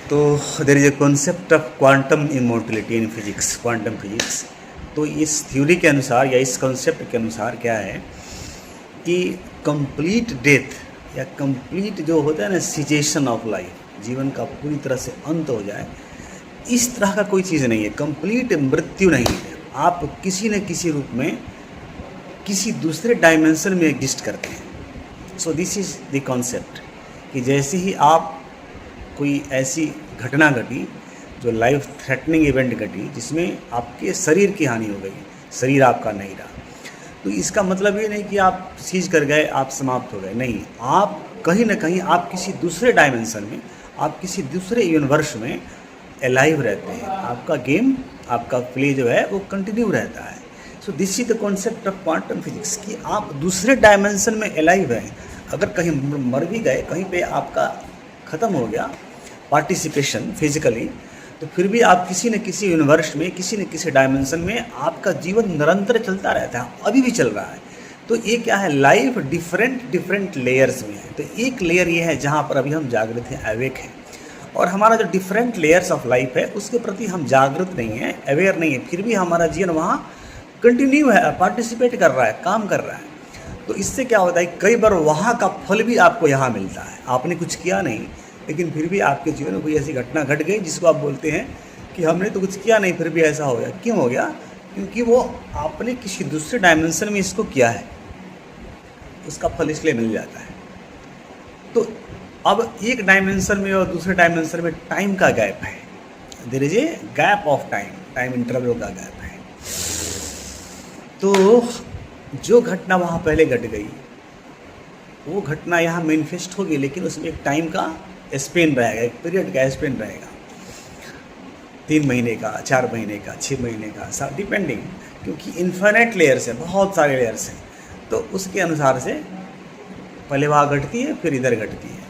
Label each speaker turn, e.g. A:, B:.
A: तो there is a concept of quantum immortality in physics, quantum physics. तो इस theory के अनुसार या इस कॉन्सेप्ट के अनुसार क्या है कि कंप्लीट डेथ या कंप्लीट जो होता है ना सिचुएशन ऑफ लाइफ, जीवन का पूरी तरह से अंत हो जाए, इस तरह का कोई चीज़ नहीं है। कंप्लीट मृत्यु नहीं है। आप किसी न किसी रूप में किसी दूसरे डायमेंशन में एग्जिस्ट करते हैं। So this is the concept कि जैसे ही आप कोई ऐसी घटना घटी जो लाइफ थ्रेटनिंग इवेंट घटी जिसमें आपके शरीर की हानि हो गई, शरीर आपका नहीं रहा, तो इसका मतलब ये नहीं कि आप सीज कर गए, आप समाप्त हो गए, नहीं। आप कहीं ना कहीं आप किसी दूसरे डायमेंशन में, आप किसी दूसरे यूनिवर्स में अलाइव रहते हैं। आपका गेम, आपका प्ले जो है वो कंटिन्यू रहता है। So this is the concept of quantum physics कि आप दूसरे डायमेंशन में अलाइव हैं। अगर कहीं मर भी गए, कहीं पे आपका ख़त्म हो गया पार्टिसिपेशन फिजिकली, तो फिर भी आप किसी न किसी यूनिवर्स में, किसी न किसी डायमेंशन में आपका जीवन निरंतर चलता रहता है, अभी भी चल रहा है। तो ये क्या है, लाइफ डिफरेंट लेयर्स में है। तो एक लेयर ये है जहाँ पर अभी हम जागृत हैं, अवेक हैं, और हमारा जो डिफरेंट लेयर्स ऑफ लाइफ है उसके प्रति हम जागृत नहीं हैं, अवेयर नहीं है, फिर भी हमारा जीवन वहाँ कंटिन्यू है, पार्टिसिपेट कर रहा है, काम कर रहा है। तो इससे क्या होता है, कई बार वहाँ का फल भी आपको यहाँ मिलता है। आपने कुछ किया नहीं, लेकिन फिर भी आपके जीवन में कोई ऐसी घटना घट गई जिसको आप बोलते हैं कि हमने तो कुछ किया नहीं, फिर भी ऐसा हो गया। क्यों हो गया? क्योंकि वो आपने किसी दूसरे डायमेंशन में इसको किया है, उसका फल इसलिए मिल जाता है। तो अब एक डायमेंशन में और दूसरे डायमेंशन में टाइम का गैप है, there is a gap of time, time interval का गैप है। तो जो घटना वहाँ पहले घट गई वो घटना यहाँ मैनिफेस्ट होगी, लेकिन उसमें एक टाइम का स्पेन रहेगा, एक पीरियड का स्पेन रहेगा, 3 महीने का, 4 महीने का, 6 महीने का, सब डिपेंडिंग, क्योंकि इन्फिनिट लेयर्स हैं, बहुत सारे लेयर्स हैं। तो उसके अनुसार से पहले वहाँ घटती है, फिर इधर घटती है।